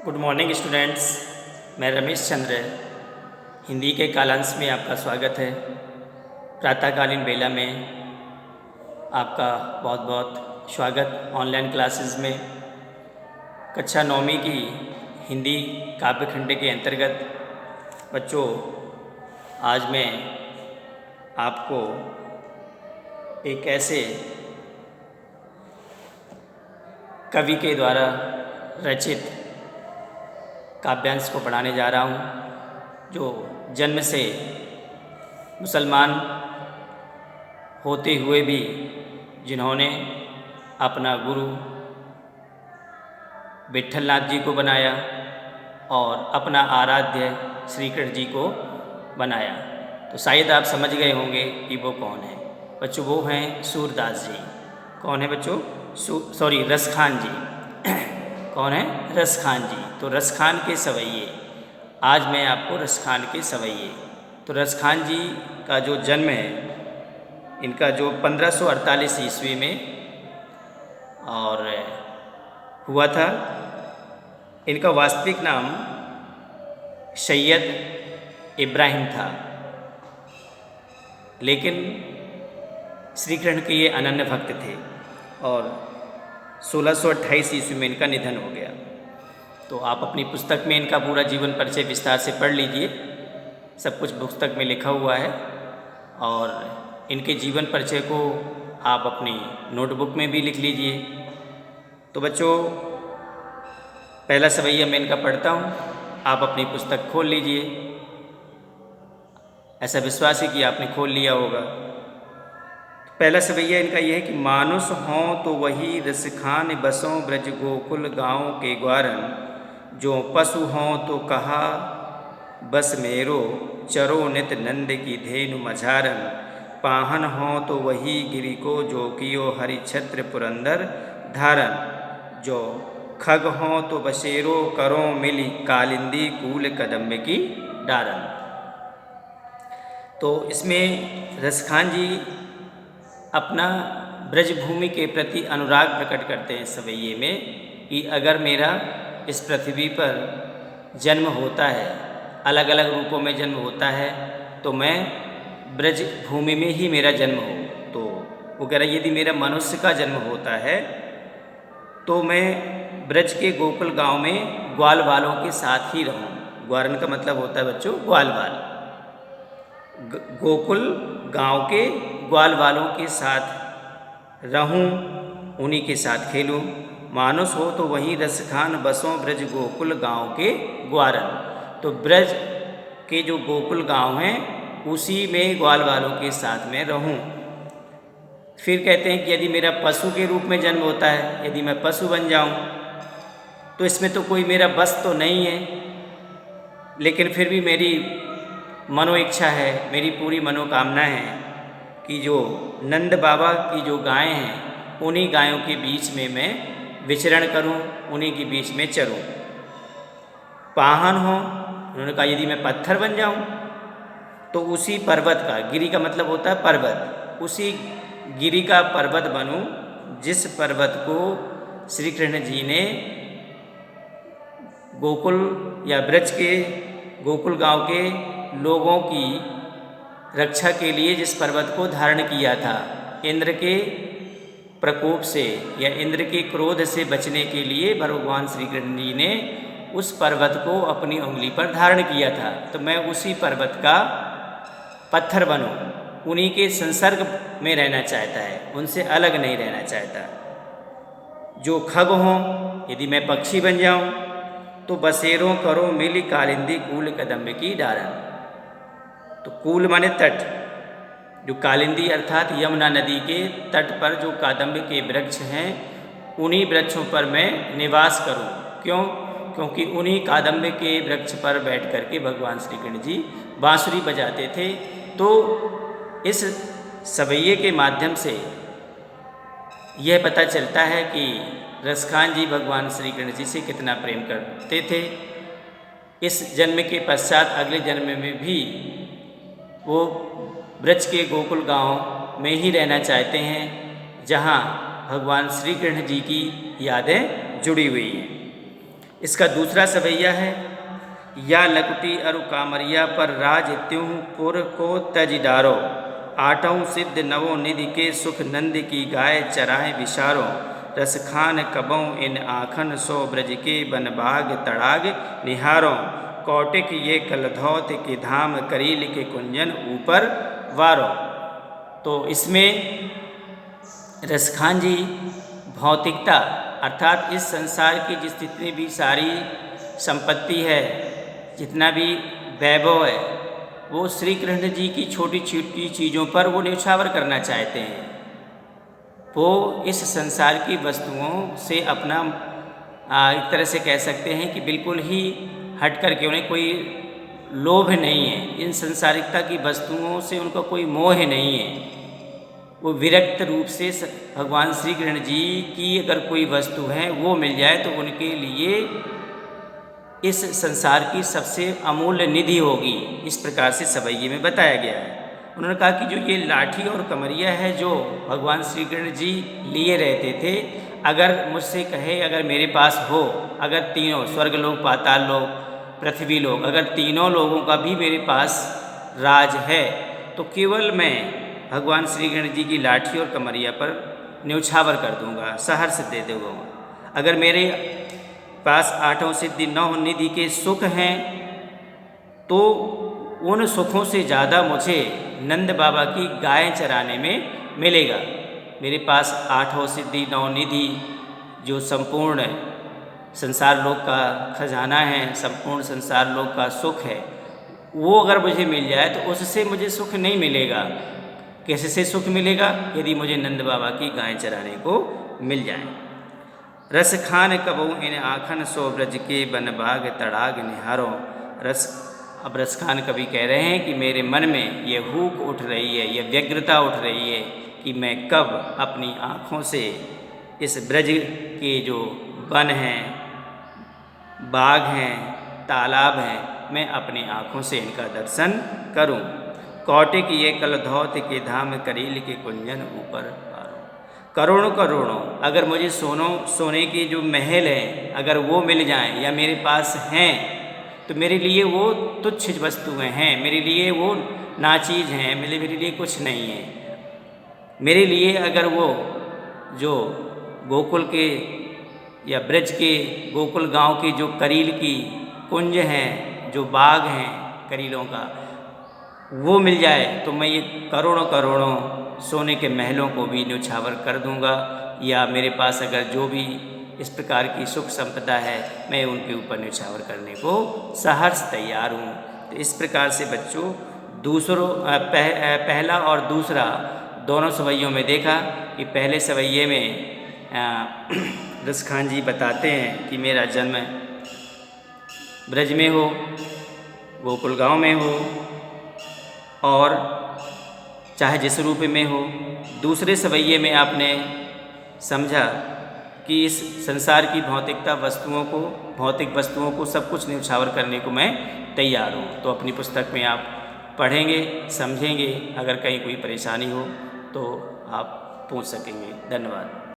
Good morning students. मैं रमेश चंद्र हिंदी के कालांश में आपका स्वागत है। प्रातःकालीन बेला में आपका बहुत बहुत स्वागत ऑनलाइन क्लासेस में। कक्षा 9वीं की हिंदी काव्यखंड के अंतर्गत बच्चों, आज मैं आपको एक ऐसे कवि के द्वारा रचित काव्यांश को पढ़ाने जा रहा हूँ, जो जन्म से मुसलमान होते हुए भी जिन्होंने अपना गुरु विट्ठलनाथ जी को बनाया और अपना आराध्य श्री कृष्ण जी को बनाया। तो शायद आप समझ गए होंगे कि वो कौन है। बच्चों, वो हैं सूरदास जी। कौन है बच्चों? रसखान जी। कौन है? रसखान जी। तो रसखान के सवैये, आज मैं आपको रसखान के सवैये। तो रसखान जी का जो जन्म है, इनका जो 1548 ईस्वी में और हुआ था। इनका वास्तविक नाम सैयद इब्राहिम था, लेकिन श्री कृष्ण के ये अनन्य भक्त थे और 1628 ईस्वी में इनका निधन हो गया। तो आप अपनी पुस्तक में इनका पूरा जीवन परिचय विस्तार से पढ़ लीजिए, सब कुछ पुस्तक में लिखा हुआ है। और इनके जीवन परिचय को आप अपनी नोटबुक में भी लिख लीजिए। तो बच्चों, पहला सवैया मैं इनका पढ़ता हूँ, आप अपनी पुस्तक खोल लीजिए। ऐसा विश्वास है कि आपने खोल लिया होगा। पहला सवैया इनका यह है कि मानुष हों तो वही रसखान बसों ब्रज गोकुल गाँव के ग्वारन, जो पशु हों तो कहा बस मेरो चरो नित नंद की धेनु मझारन, पाहन हों तो वही गिरि को जो कियो हरि छत्र पुरंदर धारन, जो खग हों तो बसेरो करो मिली कालिंदी कूल कदम्ब की डारन। तो इसमें रसखान जी अपना ब्रजभूमि के प्रति अनुराग प्रकट करते हैं सवैये में, कि अगर मेरा इस पृथ्वी पर जन्म होता है, अलग अलग रूपों में जन्म होता है, तो मैं ब्रज भूमि में ही मेरा जन्म हो। तो वो कह रहा है, यदि मेरा मनुष्य का जन्म होता है तो मैं ब्रज के गोकुल गांव में ग्वाल वालों के साथ ही रहूं। ग्वारन का मतलब होता है बच्चों ग्वाल वाल। गोकुल गांव के ग्वाल वालों के साथ रहूं, उन्हीं के साथ खेलूं। मानुष हो तो वहीं रसखान बसों ब्रज गोकुल गांव के ग्वारन। तो ब्रज के जो गोकुल गांव हैं, उसी में ग्वाल वालों के साथ में रहूं। फिर कहते हैं कि यदि मेरा पशु के रूप में जन्म होता है, यदि मैं पशु बन जाऊं, तो इसमें तो कोई मेरा बस तो नहीं है, लेकिन फिर भी मेरी मनो इच्छा है, मेरी पूरी मनोकामना है कि जो नंद बाबा की जो गायें हैं, उन्हीं गायों के बीच में मैं विचरण करूं, उन्हीं के बीच में चरूं। पाहन हो, उन्होंने कहा यदि मैं पत्थर बन जाऊं तो उसी पर्वत का, गिरि का मतलब होता है पर्वत, उसी गिरि का पर्वत बनूं जिस पर्वत को श्री कृष्ण जी ने गोकुल या ब्रज के गोकुल गांव के लोगों की रक्षा के लिए जिस पर्वत को धारण किया था। इंद्र के प्रकोप से या इंद्र के क्रोध से बचने के लिए भगवान श्री कृष्ण जी ने उस पर्वत को अपनी उंगली पर धारण किया था। तो मैं उसी पर्वत का पत्थर बनूं, उन्हीं के संसर्ग में रहना चाहता है, उनसे अलग नहीं रहना चाहता। जो खग हों, यदि मैं पक्षी बन जाऊं, तो बसेरों करो मिली कालिंदी कूल कदम्ब की डारन। तो कूल माने तट, जो कालिंदी अर्थात यमुना नदी के तट पर जो कादम्ब के वृक्ष हैं, उन्हीं वृक्षों पर मैं निवास करूं। क्यों? क्योंकि उन्हीं कादम्ब के वृक्ष पर बैठ कर के भगवान श्री कृष्ण जी बांसुरी बजाते थे। तो इस सवैये के माध्यम से यह पता चलता है कि रसखान जी भगवान श्री कृष्ण जी से कितना प्रेम करते थे। इस जन्म के पश्चात अगले जन्म में भी वो ब्रज के गोकुल गांव में ही रहना चाहते हैं, जहां भगवान श्री कृष्ण जी की यादें जुड़ी हुई हैं। इसका दूसरा सवैया है, या लकुटी अरु कामरिया पर राज त्यों पुर को तज डारो, आठों सिद्ध नवों निधि के सुख नंद की गाय चराए विशारो, रस खान कबों इन आखन सो ब्रज के बनबाग तड़ाग निहारों, कौटिक ये कलधौत के धाम करील के कुंजन ऊपर वारो। तो इसमें रसखान जी भौतिकता अर्थात इस संसार की जितनी भी सारी संपत्ति है, जितना भी वैभव है, वो श्री कृष्ण जी की छोटी छोटी चीज़ों पर वो न्यौछावर करना चाहते हैं। वो इस संसार की वस्तुओं से अपना एक तरह से कह सकते हैं कि बिल्कुल ही हट कर के उन्हें कोई लोभ नहीं है, इन संसारिकता की वस्तुओं से उनका कोई मोह नहीं है। वो विरक्त रूप से भगवान श्री कृष्ण जी की अगर कोई वस्तु है वो मिल जाए तो उनके लिए इस संसार की सबसे अमूल्य निधि होगी। इस प्रकार से सवैये में बताया गया है। उन्होंने कहा कि जो ये लाठी और कमरिया है जो भगवान श्री कृष्ण जी लिए रहते थे, अगर मुझसे कहे अगर मेरे पास हो, अगर तीनों स्वर्गलोक, पाताल लोक, पृथ्वी लोक, अगर तीनों लोगों का भी मेरे पास राज है तो केवल मैं भगवान श्री कृष्ण जी की लाठी और कमरिया पर न्यौछावर कर दूंगा, सहर्ष दे दूंगा। अगर मेरे पास आठों सिद्धि नौ निधि के सुख हैं तो उन सुखों से ज़्यादा मुझे नंद बाबा की गाय चराने में मिलेगा। मेरे पास आठों सिद्धि नौ निधि जो संपूर्ण संसार लोक का खजाना है, संपूर्ण संसार लोक का सुख है, वो अगर मुझे मिल जाए तो उससे मुझे सुख नहीं मिलेगा। कैसे से सुख मिलेगा? यदि मुझे नंद बाबा की गाय चराने को मिल जाए। रस खान कबू इन आखन सो ब्रज के बनबाग तड़ाग निहारो। अब रस खान कवि कह रहे हैं कि मेरे मन में ये हूक उठ रही है, ये व्यग्रता उठ रही है कि मैं कब अपनी आँखों से इस ब्रज के जो वन हैं, बाग हैं, तालाब हैं, मैं अपनी आँखों से इनका दर्शन करूं। कौटिक ये कलधौत के धाम करील के कुंजन ऊपर पारो। करोड़ों करोड़ों अगर मुझे सोने के जो महल हैं अगर वो मिल जाएं या मेरे पास हैं तो मेरे लिए वो तुच्छ वस्तुएं हैं, मेरे लिए वो नाचीज हैं, मेरे लिए कुछ नहीं है। मेरे लिए अगर वो जो गोकुल के या ब्रज के गोकुल गांव के जो करील की कुंज हैं, जो बाग हैं करीलों का, वो मिल जाए तो मैं ये करोड़ों करोड़ों सोने के महलों को भी न्यौछावर कर दूंगा। या मेरे पास अगर जो भी इस प्रकार की सुख संपदा है मैं उनके ऊपर न्यौछावर करने को सहर्ष तैयार हूँ। तो इस प्रकार से बच्चों पहला और दूसरा दोनों सवैयों में देखा कि पहले सवैये में रसखान जी बताते हैं कि मेरा जन्म ब्रज में हो, गोकुल गांव में हो और चाहे जिस रूप में हो। दूसरे सवैये में आपने समझा कि इस संसार की भौतिक वस्तुओं को सब कुछ न्यौछावर करने को मैं तैयार हूँ। तो अपनी पुस्तक में आप पढ़ेंगे, समझेंगे, अगर कहीं कोई परेशानी हो तो आप पूछ सकेंगे। धन्यवाद।